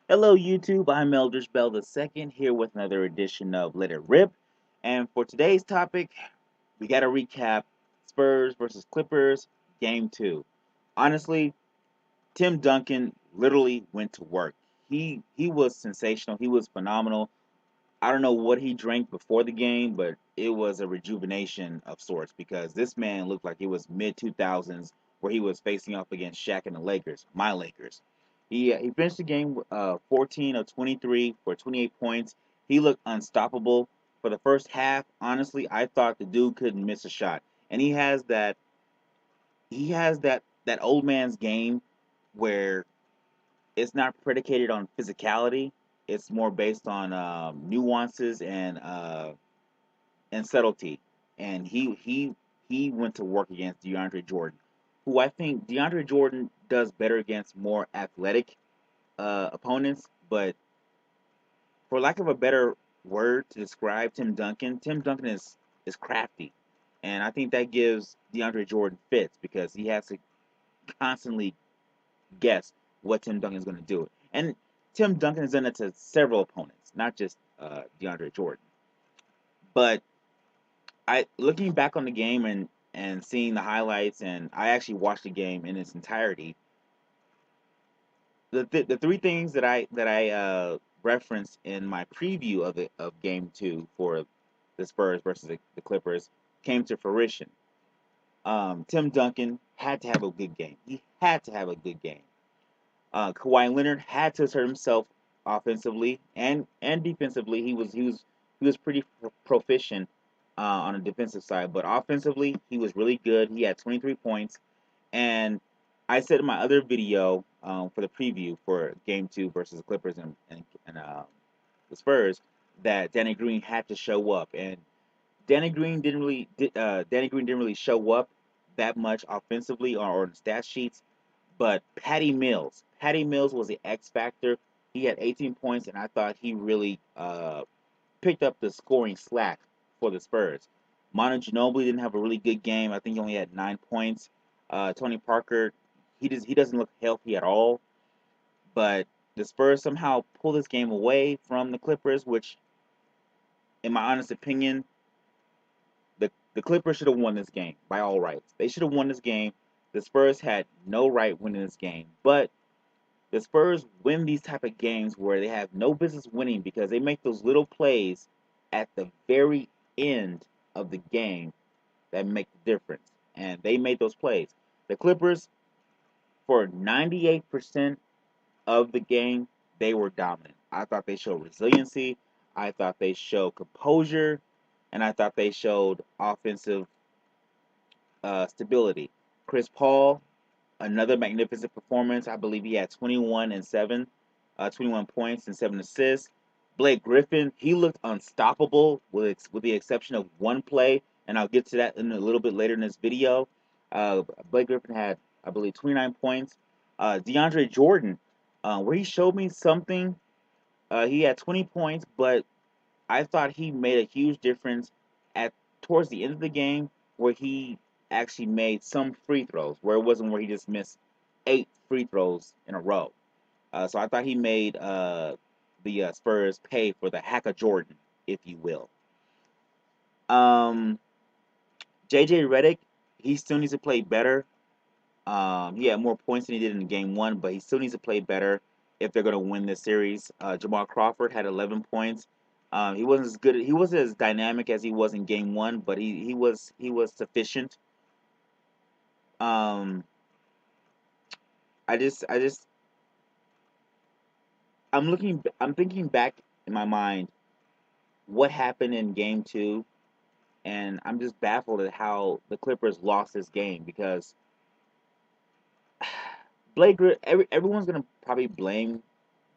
Hello, YouTube. I'm Eldridge Bell II here with another edition of Let It Rip. And for today's topic, we got to recap Spurs versus Clippers, Game 2. Honestly, Tim Duncan literally went to work. He was sensational. He was phenomenal. I don't know what he drank before the game, but it was a rejuvenation of sorts because this man looked like it was mid 2000s where he was facing off against Shaq and the Lakers, my Lakers. He finished the game 14 of 23 for 28 points. He looked unstoppable for the first half. Honestly, I thought the dude couldn't miss a shot, and he has that old man's game where it's not predicated on physicality. It's more based on nuances and subtlety. And he went to work against DeAndre Jordan, who I think DeAndre Jordan does better against more athletic opponents. But for lack of a better word to describe Tim Duncan is crafty, and I think that gives DeAndre Jordan fits because he has to constantly guess what Tim Duncan is going to do. And Tim Duncan has done it to several opponents, not just DeAndre Jordan. But I looking back on the game and seeing the highlights, and I actually watched the game in its entirety. The three things that I referenced in my preview of Game 2 for the Spurs versus the Clippers came to fruition. Tim Duncan had to have a good game. He had to have a good game. Kawhi Leonard had to assert himself offensively and defensively. He was pretty proficient on the defensive side, but offensively he was really good. He had 23 points, and I said in my other video for the preview for Game 2 versus the Clippers and the Spurs that Danny Green had to show up, and Danny Green didn't really show up that much offensively or the stat sheets, but Patty Mills was the X factor. He had 18 points, and I thought he really picked up the scoring slack for the Spurs. Manu Ginobili didn't have a really good game. I think he only had 9 points. Tony Parker, he doesn't look healthy at all. But the Spurs somehow pulled this game away from the Clippers, which, in my honest opinion, the Clippers should have won this game by all rights. They should have won this game. The Spurs had no right winning this game, but the Spurs win these type of games where they have no business winning because they make those little plays at the very end of the game that make the difference. And they made those plays. The Clippers, for 98% of the game, they were dominant. I thought they showed resiliency. I thought they showed composure. And I thought they showed offensive stability. Chris Paul, another magnificent performance. I believe he had 21 and 7, 21 points and 7 assists. Blake Griffin, he looked unstoppable with the exception of one play, and I'll get to that in a little bit later in this video. Blake Griffin had, I believe, 29 points. DeAndre Jordan, where he showed me something, he had 20 points, but I thought he made a huge difference at towards the end of the game where he actually made some free throws, where it wasn't where he just missed 8 free throws in a row. So I thought he made the Spurs pay for the hack of Jordan, if you will. Um, JJ Redick, he still needs to play better. He had more points than he did in game one, but he still needs to play better if they're going to win this series. Jamal Crawford had 11 points. He wasn't as good. He wasn't as dynamic as he was in game one, but he was sufficient. Um, I just I'm thinking back in my mind what happened in game two, and I'm just baffled at how the Clippers lost this game because everyone's gonna probably blame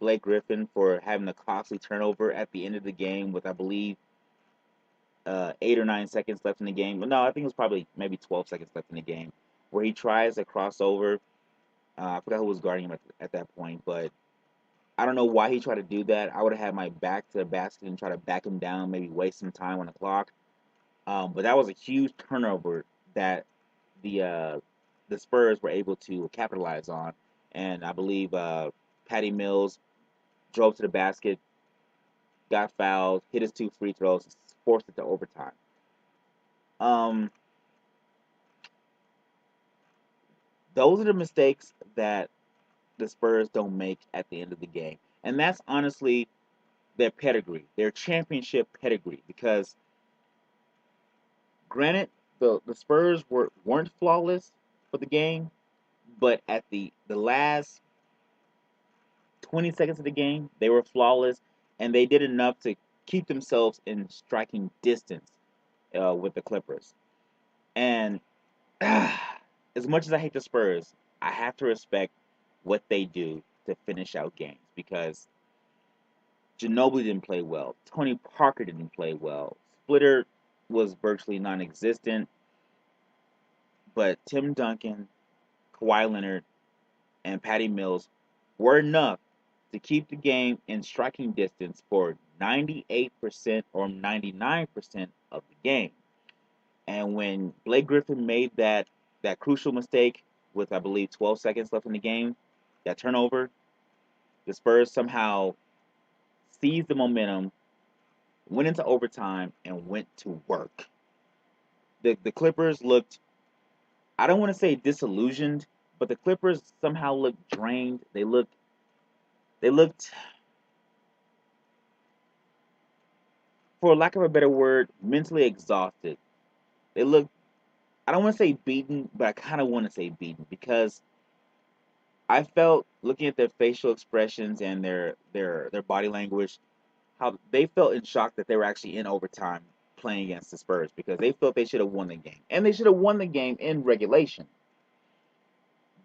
Blake Griffin for having a costly turnover at the end of the game with, I believe, 8 or 9 seconds left in the game. Well, no, I think it was probably maybe 12 seconds left in the game, where he tries to cross over. I forgot who was guarding him at that point, but I don't know why he tried to do that. I would have had my back to the basket and try to back him down, maybe waste some time on the clock. But that was a huge turnover that the uh, the Spurs were able to capitalize on, and I believe Patty Mills drove to the basket, got fouled, hit his 2 free throws, forced it to overtime. Um, those are the mistakes that the Spurs don't make at the end of the game. And that's honestly their pedigree, their championship pedigree. Because granted, the Spurs weren't flawless for the game, but at the last 20 seconds of the game, they were flawless, and they did enough to keep themselves in striking distance with the Clippers. And as much as I hate the Spurs, I have to respect what they do to finish out games because Ginobili didn't play well. Tony Parker didn't play well. Splitter was virtually non-existent, but Tim Duncan, Kawhi Leonard, and Patty Mills were enough to keep the game in striking distance for 98% or 99% of the game. And when Blake Griffin made that crucial mistake with I believe 12 seconds left in the game, that turnover, the Spurs somehow seized the momentum, went into overtime, and went to work. The Clippers looked, I don't want to say disillusioned, but the Clippers somehow looked drained. They looked, for lack of a better word, mentally exhausted. They looked, I don't want to say beaten, but I kind of want to say beaten because I felt looking at their facial expressions and their body language, how they felt in shock that they were actually in overtime playing against the Spurs because they felt they should have won the game. And they should have won the game in regulation.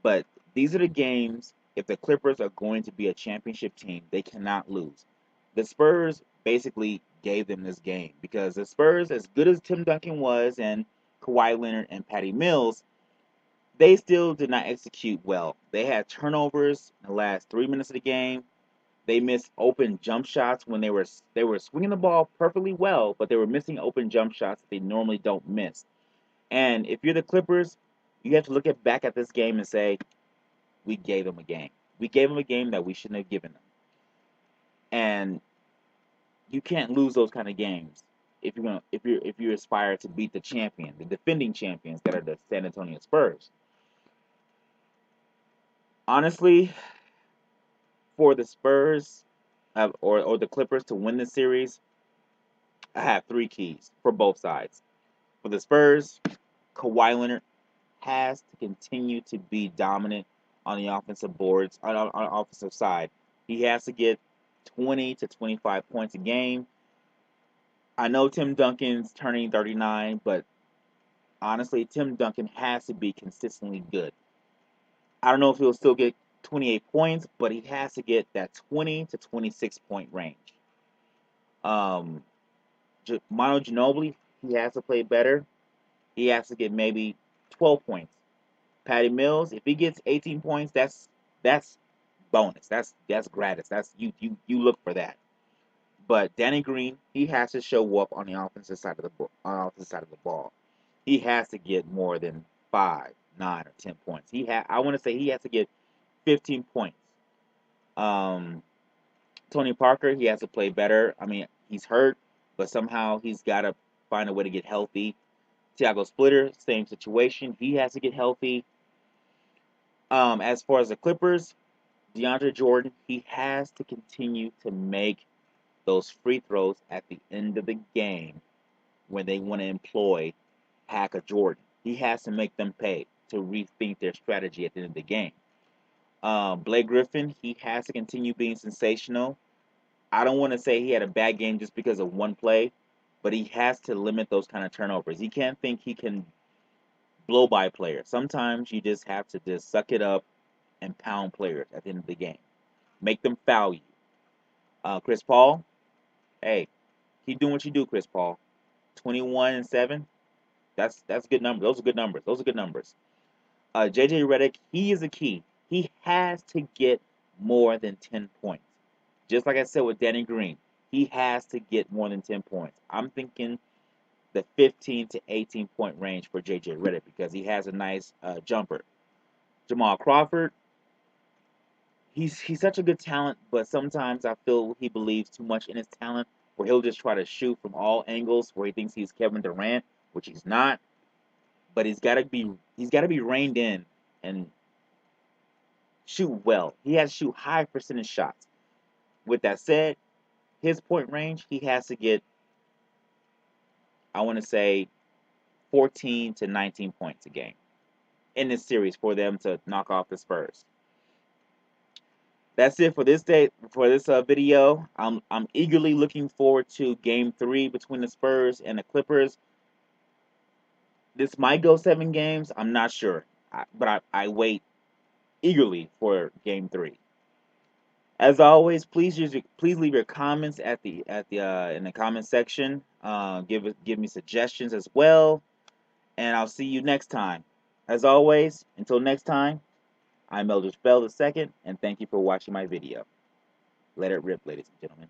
But these are the games, if the Clippers are going to be a championship team, they cannot lose. The Spurs basically gave them this game because the Spurs, as good as Tim Duncan was and Kawhi Leonard and Patty Mills, they still did not execute well. They had turnovers in the last 3 minutes of the game. They missed open jump shots when they were swinging the ball perfectly well, but they were missing open jump shots that they normally don't miss. And if you're the Clippers, you have to look back at this game and say, we gave them a game. We gave them a game that we shouldn't have given them. And you can't lose those kind of games if you aspire to beat the champion, the defending champions that are the San Antonio Spurs. Honestly, for the Spurs or the Clippers to win this series, I have three keys for both sides. For the Spurs, Kawhi Leonard has to continue to be dominant on the offensive boards, on the offensive side. He has to get 20 to 25 points a game. I know Tim Duncan's turning 39, but honestly, Tim Duncan has to be consistently good. I don't know if he'll still get 28 points, but he has to get that 20 to 26 point range. Um, Manu Ginobili, he has to play better. He has to get maybe 12 points. Patty Mills, if he gets 18 points, that's bonus. That's gratis. That's you look for that. But Danny Green, he has to show up on the offensive side of the ball. He has to get more than 5, 9, or 10 points. I want to say he has to get 15 points. Um, Tony Parker, he has to play better. I mean, he's hurt, but somehow he's got to find a way to get healthy. Tiago Splitter, same situation. He has to get healthy. As far as the Clippers, DeAndre Jordan, he has to continue to make those free throws at the end of the game when they want to employ Hacker Jordan. He has to make them pay to rethink their strategy at the end of the game. Blake Griffin, he has to continue being sensational. I don't want to say he had a bad game just because of one play, but he has to limit those kind of turnovers. He can't think he can blow by players. Sometimes you just have to just suck it up and pound players at the end of the game. Make them foul you. Chris Paul, hey, keep doing what you do, Chris Paul. 21 and 7. That's good numbers. Those are good numbers. Those are good numbers. JJ Redick, he is a key. He has to get more than 10 points. Just like I said with Danny Green, he has to get more than 10 points. I'm thinking the 15 to 18 point range for JJ Redick because he has a nice jumper. Jamal Crawford, he's such a good talent, but sometimes I feel he believes too much in his talent, where he'll just try to shoot from all angles, where he thinks he's Kevin Durant, which he's not. But he's got to be reined in and shoot well. He has to shoot high percentage shots. With that said, his point range, he has to get, I want to say, 14 to 19 points a game in this series for them to knock off the Spurs. That's it for this day for this video. I'm eagerly looking forward to Game 3 between the Spurs and the Clippers. This might go 7 games. I'm not sure, but I wait eagerly for Game 3. As always, please leave your comments at the in the comment section. Give me suggestions as well, and I'll see you next time. As always, until next time, I'm Eldridge Bell II, and thank you for watching my video. Let it rip, ladies and gentlemen.